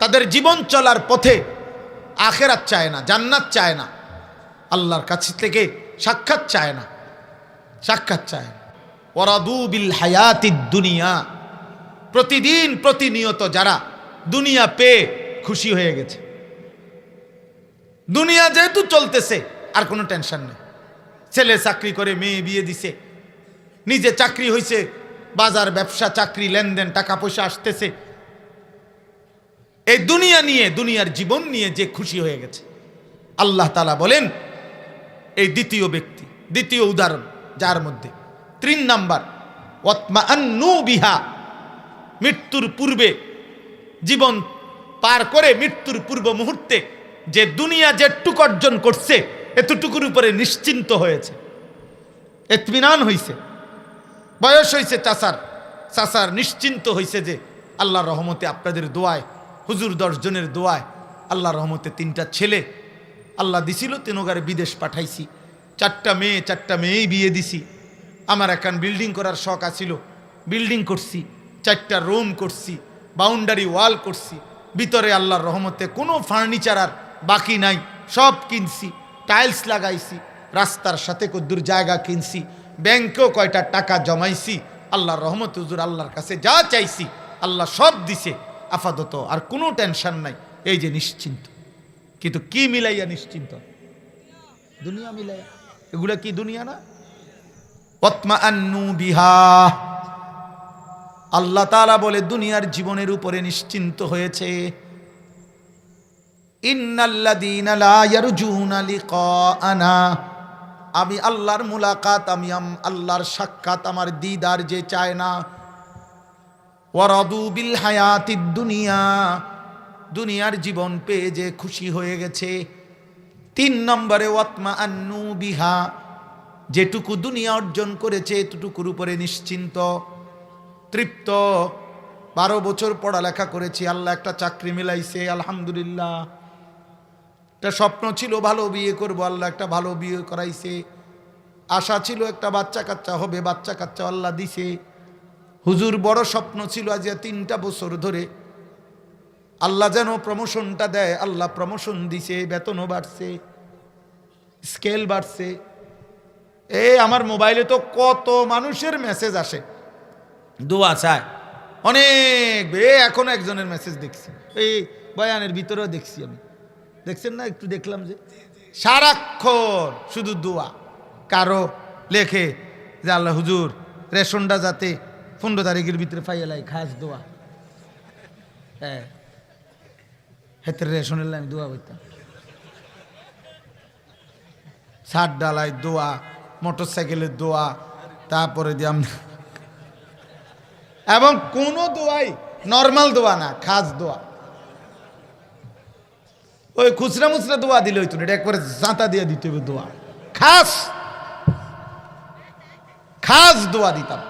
তাদের জীবন চলার পথে আখিরাত চায় না, জান্নাত চায় না, আল্লাহর কাছ থেকে সাক্ষাৎ চায় না, সাক্ষাৎ চায় না, ওয়ারাদু বিল হায়াতিদ দুনিয়া, প্রতিদিন প্রতিনিয়ত যারা দুনিয়া পেয়ে খুশি হয়ে গেছে, দুনিয়া যেহেতু চলতেছে আর কোনো টেনশন নেই, ছেলে চাকরি করে, মেয়ে বিয়ে দিছে, নিজে চাকরি হয়েছে, বাজার ব্যবসা, চাকরি, লেনদেন, টাকা পয়সা আসতেছে, এই দুনিয়া নিয়ে, দুনিয়ার জীবন নিয়ে যে খুশি হয়ে গেছে, আল্লাহ তাআলা বলেন এই দ্বিতীয় ব্যক্তি, দ্বিতীয় উদাহরণ, যার মধ্যে 3 নাম্বার, ওয়াতমাআন্নু বিহা, মৃত্যুর পূর্বে, জীবন পার করে মৃত্যুর পূর্ব মুহূর্তে যে দুনিয়া যেটুকু অর্জন করছে এতটুকুর উপরে নিশ্চিন্ত হয়েছে, ইতমিনান হয়েছে, বয়স হয়েছে চাচার নিশ্চিন্ত হয়েছে যে আল্লাহর রহমতে, আপনাদের দোয়ায়, হুজুর 10 জনের দোয়ায়, আল্লাহর রহমতে 3টা ছেলে আল্লাহ দিছিল, 3 বিদেশ পাঠাইছি, 4টা মেয়েই বিয়ে দিছি। আমার এখন বিল্ডিং করার শখ আছিল, বিল্ডিং করছি, 4টা রুম করছি, বাউন্ডারি ওয়াল করছি, ভিতরে আল্লাহর রহমতে কোনো ফার্নিচার আর বাকি নাই, সব কিনছি, টাইলস লাগাইছি, রাস্তার সাথে কদ্দুর জায়গা কিনছি, ব্যাংকেও কয়টা টাকা জমাইছি, আল্লাহর রহমতে হুজুর আল্লাহর কাছে যা চাইছি আল্লাহ সব দিছে, আপাতত আর কোনো টেনশন নাই, এই যে নিশ্চিন্ত। কিন্তু কি মিলাইয়া নিশ্চিন্ত? দুনিয়া মিলাইয়া, এগুলা কি দুনিয়া না? ওয়াতমাআন্নু বিহা, আল্লাহ তাআলা বলে দুনিয়ার জীবনের উপরে নিশ্চিন্ত হয়েছে। ইন্নাল্লাযীনা লা ইয়ারজুনা লিকাআনা, আমি আল্লাহর মুলাকাত, আমি আল্লাহর সাক্ষাৎ, আমার দিদার যে চায় না, ওয়ারাদু বিল হায়াতিদ দুনিয়া, দুনিয়ার জীবন পেয়ে যে খুশি হয়ে গেছে। 3 নম্বরে ওয়াতমাআন্নু বিহা, যেটুকু দুনিয়া অর্জন করেছে এতটুকুর উপরে নিশ্চিন্ত, তৃপ্ত। 12 বছর পড়ালেখা করেছি, আল্লাহ একটা চাকরি মিলাইছে, আলহামদুলিল্লাহ। একটা স্বপ্ন ছিল ভালো বিয়ে করব, আল্লাহ একটা ভালো বিয়ে করাইছে। আশা ছিল একটা বাচ্চা কাচ্চা হবে, বাচ্চা কাচ্চা আল্লাহ দিছে। হুজুর বড় স্বপ্ন ছিল, আজ 3টা বছর ধরে আল্লাহ যেন প্রমোশনটা দেয়, আল্লাহ প্রমোশন দিছে, বেতনও বাড়ছে, স্কেল বাড়ছে। আমার মোবাইলে তো কত মানুষের মেসেজ আসে, দোয়া চায় অনেক। এখন একজনের মেসেজ দেখছি, এই বয়ানের ভিতরেও দেখছি আমি, দেখছেন না? একটু দেখলাম যে সারাক্ষণ শুধু দোয়া। কারো লেখে যে আল্লাহ হুজুর রেশনটা যাতে 15 তারিখের ভিতরে পাইয়ালাই, খাস দোয়া। হ্যাঁ, হেতের রেশনের আমি দোয়া করতাম। ছাদ ডালাই দোয়া, মোটর সাইকেলের দোয়া, তারপরে দিয়ে এবং কোন দোয়াই নর্মাল দোয়া না, খাস দোয়া। ওই খুচরা মুচরা দোয়া দিলে হইতো না, এটা একবারে জাঁতা দিয়ে দিতে হবে দোয়া, খাস খাস দোয়া দিতাম।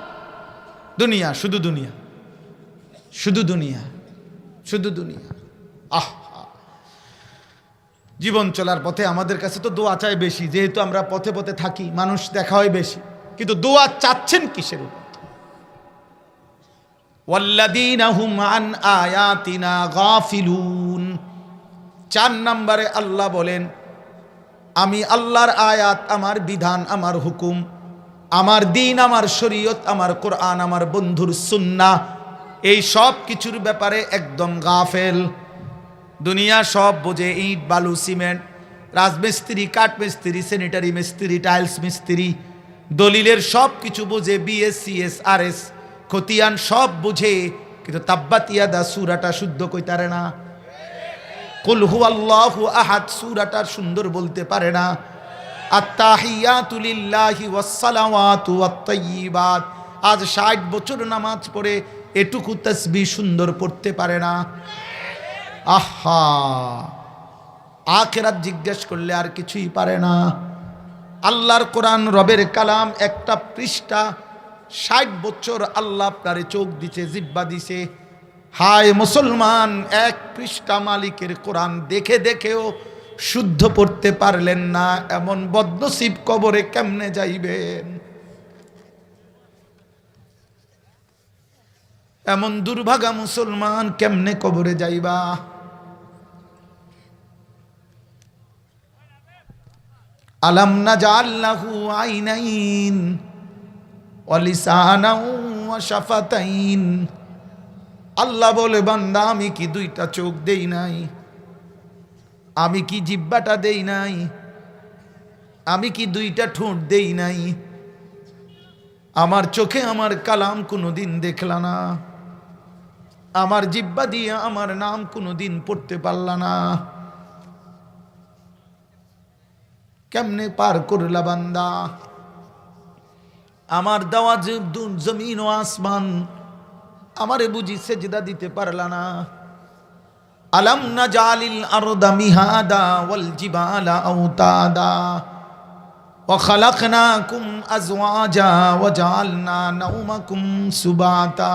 দুনিয়া, শুধু দুনিয়া, শুধু দুনিয়া, শুধু দুনিয়া। আহ, জীবন চলার পথে আমাদের কাছে তো দোয়া চাই বেশি, যেহেতু আমরা পথে পথে থাকি, মানুষ দেখা হয় বেশি, কিন্তু দোয়া চাচ্ছেন কিসের উপর? ওয়াল্লাযীনা হুম আন আয়াতিনা গাফিলুন। 4 নম্বরে আল্লাহ বলেন, আমি আল্লাহর আয়াত, আমার বিধান, আমার হুকুম, আমার দিন, আমার শরীয়ত, আমার কোরআন, আমার বন্ধুর সুন্নাহ, এই সব কিছুর ব্যাপারে একদম গাফেল। দুনিয়া সব বোঝে, ইট বালু সিমেন্ট, রাজমিস্ত্রি, কাঠমিস্ত্রি, স্যানিটারি মিস্ত্রি, টাইলস মিস্ত্রি, দলিলের সব কিছু বোঝে, বিএসসিএস আরএস খতিয়ান সব বুঝে, কিন্তু তাব্বাত ইয়াদা সূরাটা শুদ্ধ কইতারে না। কুল হুয়াল্লাহু আহাদ সূরাটা সুন্দর বলতে পারে না। আত্তাহিয়াতু লিল্লাহি ওয়াস সালাওয়াতু ওয়াত তাইয়্যিবাত, আজ 60 বছর নামাজ পড়ে এটুকু তাসবিহ সুন্দর পড়তে পারে না। আহা, আখিরাত জিজ্ঞেস করলে আর কিছুই পারে না। আল্লাহর কোরআন, রবের কালাম, একটা পৃষ্ঠা 60 বছর আল্লাহ আপনারে চোখ দিছে, জিহ্বা দিছে। হায় মুসলমান, এক পৃষ্ঠা মালিকের কোরআন দেখে দেখেও শুদ্ধ পড়তে পারলেন না, এমন বদনসিব কবরে কেমনে যাইবেন? এমন দুর্ভাগা মুসলমান কেমনে কবরে যাইবা? আলাম নাজাল লাহু আইনাইন ওয়া লিসানান ওয়া শাফাতাইন। আল্লাহ বলে, বান্দা আমি কি 2টা চোখ দেই নাই? আমি কি জিহ্বাটা দেই নাই? আমি কি 2টা ঠোঁট দেই নাই? আমার চোখে আমার কালাম কোনোদিন দেখলা না? আমার জিহ্বা দিয়ে আমার নাম কোনোদিন পড়তে পারলা না? কেমনে পার করলা বান্দা? আমার দেওয়া জমিন ও আসমান, আমারে বুঝি সেজদা দিতে পারলা না? আলাম নাজালিল আরদা মিহাদা ওয়াল জিবালা আওতাদা ওয়া খালাকনাকুম আজওয়াজা ওয়া জাআলনা নাওমাকুম সুবাতা।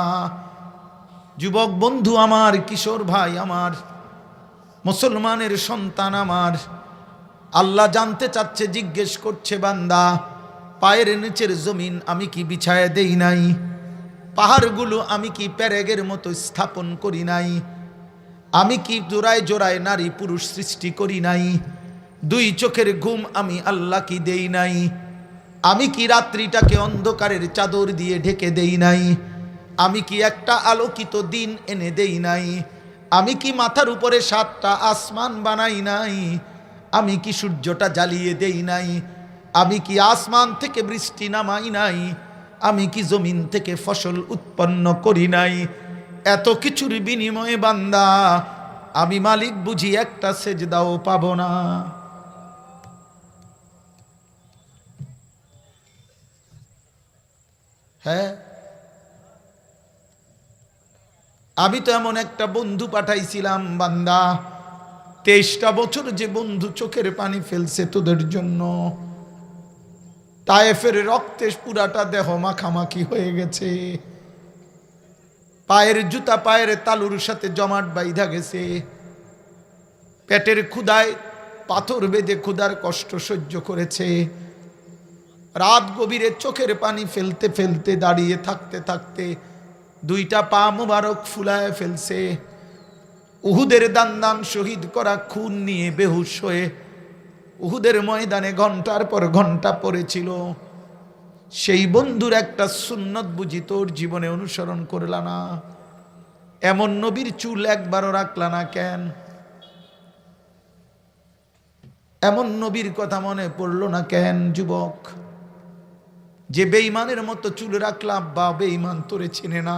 যুবক বন্ধু আমার, কিশোর ভাই আমার, মুসলমানের সন্তান আমার, আল্লাহ জানতে চাচ্ছে, জিজ্ঞেস করছে, বান্দা পায়ের নিচের জমিন আমি কি বিছায় দেই নাই? পাহাড়গুলো আমি কি প্যারেগের মতো স্থাপন করি নাই? আমি কি জোড়ায় জোড়ায় নারী পুরুষ সৃষ্টি করি নাই? 2 চোখের ঘুম আমি আল্লাহ কি দেই নাই? আমি কি রাত্রিটাকে অন্ধকারের চাদর দিয়ে ঢেকে দেই নাই? আমি কি একটা আলোকিত দিন এনে দেই নাই? আমি কি মাথার উপরে 7টা আসমান বানাই নাই? আমি কি সূর্যটা জ্বালিয়ে দেই নাই? আমি কি আসমান থেকে বৃষ্টি নামাই নাই? আমি কি জমিন থেকে ফসল উৎপন্ন করি নাই? এত কিছুর বিনিময়ে বান্দা আমি মালিক বুঝি একটা সেজদাও পাব না? হ্যাঁ, আমি তো এমন একটা বন্ধু পাঠাইছিলাম বান্দা, 23টা বছর যে বন্ধু চোখের পানি ফেলছে তোদের জন্য। তায়েফের রক্তে পুরাটা দেহ মাখামাখি হয়ে গেছে, পায়ের জুতা পায়ের তালুর সাথে জমাট বাইধা গেছে, পেটের ক্ষুধায় পাথর বেঁধে ক্ষুধার কষ্ট সহ্য করেছে, রাত গভীরে চোখের পানি ফেলতে ফেলতে, দাঁড়িয়ে থাকতে থাকতে 2টা পা মুবারক ফুলায় ফেলছে। উহুদের দান শহীদ করা খুন নিয়ে বেহুশ হয়ে উহুদের ময়দানে ঘন্টার পর ঘন্টা পড়েছিল। সেই বন্ধুর একটা সুন্নত বুঝি তোর জীবনে অনুসরণ করলা না? এমন নবীর চুল একবারও রাখলা না কেন? এমন নবীর কথা মনে পড়লো না কেন? যুবক, যে বেঈমানের মতো চুল রাখলাম, বা বেঈমান তোরে চেনে না।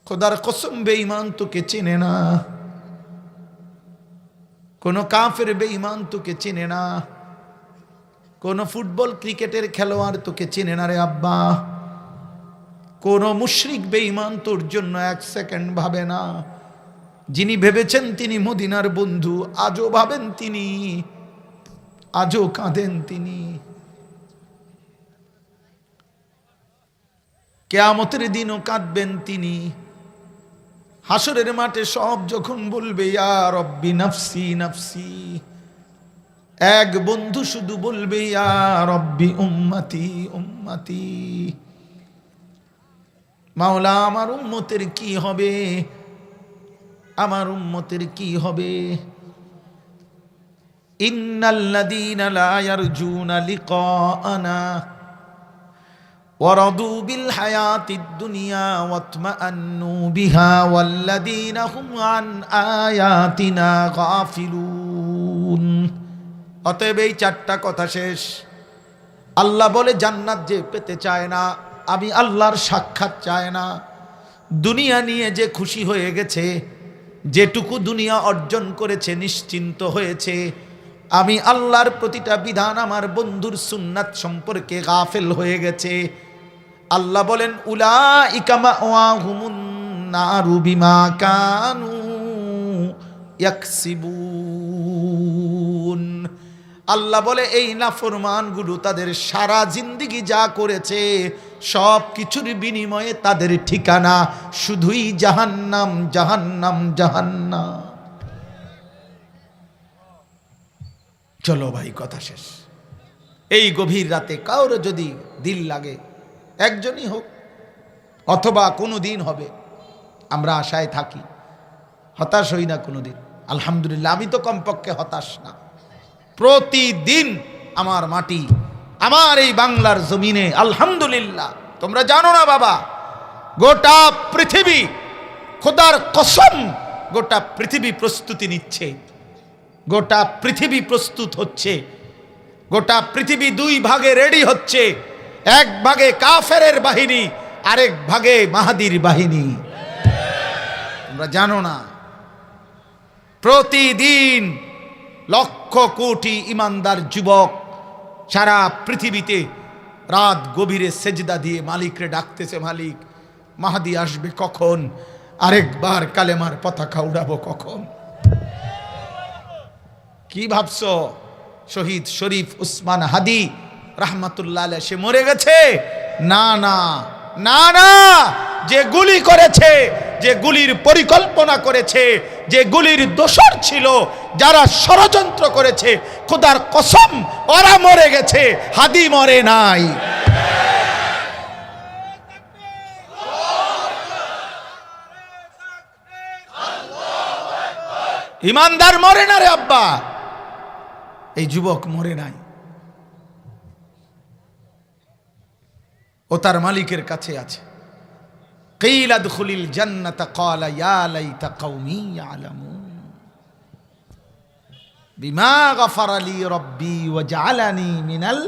খোদার কসম, বেঈমান তোকে চেনে না। কোন কাফের বেঈমান তোকে চেনে না। কোন ফুটবল ক্রিকেটের খেলোয়াড় তোকে চেনে না রে আব্বা। কোন মুশরিক বেঈমান তোর জন্য এক সেকেন্ড ভাবে না। যিনি ভেবেছেন তিনি মদিনার বন্ধু, আজও ভাবেন তিনি, আজও কাঁদেন তিনি। কিয়ামতের দিনও কাঁদবেন তিনি। হাসরের মাঠে সব যখন বলবে ইয়া রব্বি নাফসি নাফসি, এক বন্ধু শুধু বলবে ইয়া রব্বি উম্মতি উম্মতি। মাওলা আমার উম্মতের কি হবে, আমার উম্মতের কি হবে। ইন্নাল্লাযীনা লা ইয়ারজুনা লিকাআনা ওয়ারাদু বিল হায়াতিদ দুনিয়া ওয়াতমাআন্নু বিহা ওয়াল্লাযীনা হুম আন আয়াতিনা গাফিলুন। অতএব এই চারটা কথা শেষ। আল্লাহ বলে জান্নাত যে পেতে চায় না, আমি আল্লাহর সাক্ষাৎ চায় না, দুনিয়া নিয়ে যে খুশি হয়ে গেছে, যেটুকু দুনিয়া অর্জন করেছে নিশ্চিন্ত হয়েছে, আমি আল্লাহর প্রতিটা বিধান আমার বন্ধুর সুন্নাত সম্পর্কে গাফেল হয়ে গেছে, আল্লাহ বলেন উলাইকা মাওয়াহুমুন নারু বিমা কানু ইয়াকসিবুন। আল্লাহ বলে এই নাফরমানগুলো তাদের সারা জিন্দেগি যা করেছে সব কিছুর বিনিময়ে তাদের ঠিকানা শুধুই জাহান্নাম জাহান্নাম জাহান্নাম। চলো ভাই, কথা শেষ। এই গভীর রাতে কারো যদি দিল লাগে, একজনই হোক অথবা কোনো দিন হবে, আমরা আশায় থাকি, হতাশ হই না কোনোদিন। আলহামদুলিল্লাহ, আমি তো কমপক্ষে হতাশ না। প্রতিদিন আমার মাটি, আমার এই বাংলার জমিনে আলহামদুলিল্লাহ, তোমরা জানো না বাবা, গোটা পৃথিবী, খোদার কসম, গোটা পৃথিবী প্রস্তুতি নিচ্ছে, গোটা পৃথিবী প্রস্তুত হচ্ছে, গোটা পৃথিবী দুই ভাগে রেডি হচ্ছে। এক ভাগে কাফেরের বাহিনী, আরেক ভাগে মাহাদির বাহিনী। তোমরা জানো না, প্রতিদিন লক্ষ কোটি ইমানদার যুবক সারা পৃথিবীতে রাত গভীরে সেজদা দিয়ে মালিকরে ডাকতেছে, মালিক মাহাদি আসবে কখন, আরেকবার কালেমার পতাকা উড়াবো কখন। কি ভাবছো শহীদ শরীফ উসমান হাদি রাহমাতুল্লাহ আলাইহি সে মরে গেছে? না না না না, যে গুলি করেছে, যে গুলির পরিকল্পনা করেছে, যে গুলির দোসর ছিল, যারা ষড়যন্ত্র করেছে, খোদার কসম ওরা মরে গেছে, হাদি মরে নাই। ইমানদার মরে না রে আব্বা, এই যুবক মরে নাই। ও তার মালিকের কাছে আছে। কিল আদখুলিল জান্নাতা ক্বালা ইয়া লাইতা কওমি ইয়ালামুন বিমা গাফারা লি রাব্বি ওয়া জাআলানি মিনাল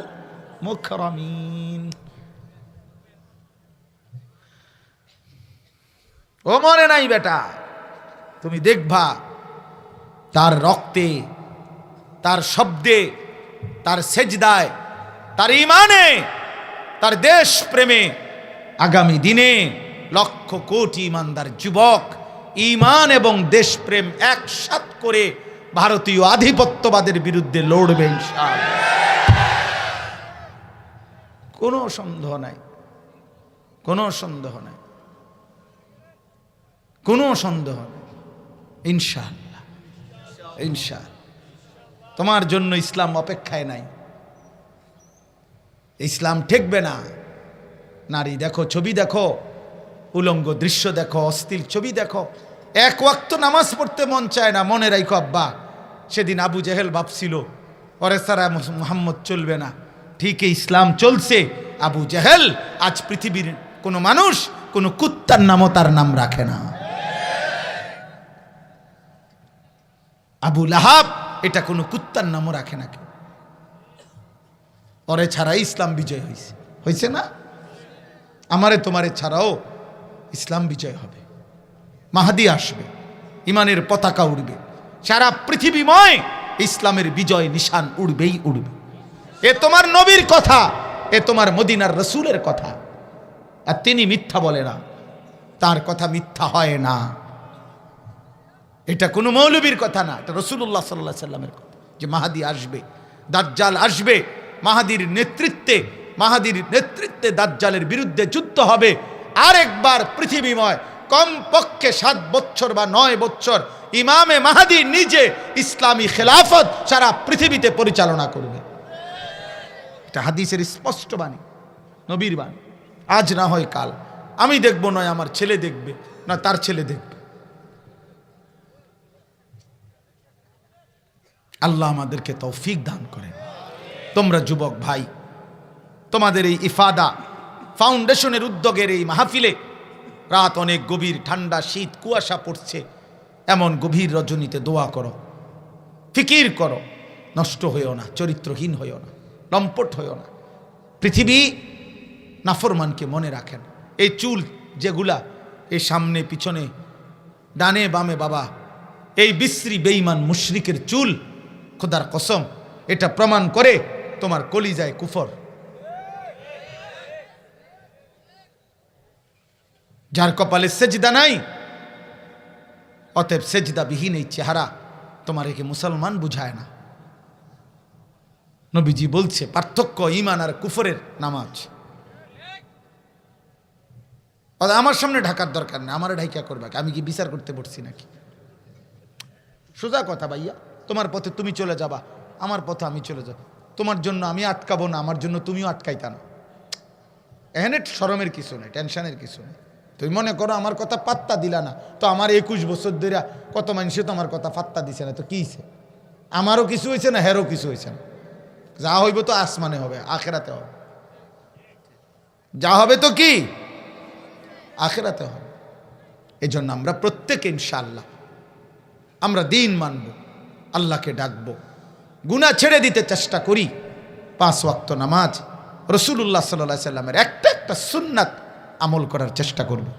মুকরামিন। ও মরে নাই বেটা, তুমি দেখবা তার রক্তে, তার শব্দে, তার সেজদায়, তার ঈমানে, তার দেশ প্রেমে আগামী দিনে লক্ষ কোটি ইমানদার যুবক ঈমান এবং দেশপ্রেম একসাথ করে ভারতীয় আধিপত্যবাদের বিরুদ্ধে লড়বে ইনশাআল্লাহ। কোনো সন্দেহ নাই, কোনো সন্দেহ নাই, কোনো সন্দেহ নাই। ইনশাআল্লাহ, ইনশাআল্লাহ। তোমার জন্য ইসলাম অপেক্ষায় নাই। ইসলাম ঠেকবে না। নারী দেখো, ছবি দেখো, উলঙ্গ দৃশ্য দেখো, অশ্লীল ছবি দেখো, এক ওয়াক্ত নামাজ পড়তে মন চায় না। মনে রাখো আব্বা, সেদিন আবু জেহেল ভাবছিল ওরে সারা মুহাম্মদ চলবে না, ঠিক ইসলাম চলছে। আবু জেহেল আজ পৃথিবীর কোনো মানুষ কোনো কুত্তার নামও তার নাম রাখে না। আবু লাহাব এটা কোনো কুত্তার নামও রাখে না কেউ। ওরে ছাড়া ইসলাম বিজয় হয়েছে, হয়েছে না? আমারে তোমারে ছাড়াও ইসলাম বিজয় হবে, মাহাদি আসবে, ইমানের পতাকা উড়বে, সারা পৃথিবীময় ইসলামের বিজয় নিশান উড়বেই উড়বে। এ তোমার নবীর কথা, এ তোমার মদিনার রসুলের কথা। আর তিনি মিথ্যা বলে না, তার কথা মিথ্যা হয় না। এটা কোনো মৌলবীর কথা না, এটা রাসূলুল্লাহ সাল্লাল্লাহু আলাইহি সাল্লামের কথা যে মাহাদি আসবে, দাজ্জাল আসবে, মাহাদির নেতৃত্বে দাজ্জালের বিরুদ্ধে যুদ্ধ হবে। আরেকবার পৃথিবীময় কমপক্ষে 7 বছর বা 9 বছর ইমামে মাহাদি নিজে ইসলামী খেলাফত সারা পৃথিবীতে পরিচালনা করবে। এটা হাদিসের স্পষ্ট বাণী, নবীর বাণী। আজ না হয় কাল, আমি দেখব, নয় আমার ছেলে দেখবে, না তার ছেলে দেখবে। আল্লাহ আমাদেরকে তৌফিক দান করেন। তোমরা যুবক ভাই, তোমাদের এই ইফাদা ফাউন্ডেশনের উদ্যোগের এই মাহফিলে রাত অনেক গভীর, ঠান্ডা, শীত, কুয়াশা পড়ছে, এমন গভীর রজনীতে দোয়া করো, ফিকির করো, নষ্ট হইও না, চরিত্রহীন হইও না, লম্পট হইও না। পৃথিবী নাফরমানকে মনে রাখেন। এই চুল যেগুলা এই সামনে পিছনে ডানে বামে বাবা, এই বিশ্রী বেঈমান মুশরিকের চুল, খোদার কসম এটা প্রমাণ করে তোমার কলিজায় কুফর। যার কপালে সেজদা নাই, অতএব সেজদা বিহীন এই চেহারা তোমার একে মুসলমান বুঝায় না। নবীজি বলছে পার্থক্য ঈমান আর কুফরের নামাজ। আমার সামনে ঢাকার দরকার নেই, আমার ঢাইকা করবে, আমি কি বিচার করতে বসছি নাকি? সোজা কথা ভাইয়া, তোমার পথে তুমি চলে যাবা, আমার পথে আমি চলে যাব। তোমার জন্য আমি আটকাবো না, আমার জন্য তুমিও আটকাইতা না। এখানে শরমের কিছু নেই, টেনশনের কিছু নেই। তুমি মনে করো আমার কথা পাত্তা দিলা না, তো আমার 21 বছর ধরে কত মানুষে তো আমার কথা পাত্তা দিছে না, তো কি হয়েছে? আমারও কিছু হয়েছে না, হেরও কিছু হয়েছে না। যা হইব তো আসমানে হবে, আখেরাতে হবে। যা হবে তো কি আখেরাতে হবে। এই জন্য আমরা প্রত্যেকে ইনশাআল্লাহ আমরা দিন মানব, আল্লাহকে ডাকব, গুনাহ ছেড়ে দিতে চেষ্টা করি, 5 ওয়াক্ত নামাজ, রাসূলুল্লাহ সাল্লাল্লাহু আলাইহি সাল্লামের একটা সুন্নাত আমল করার চেষ্টা করব।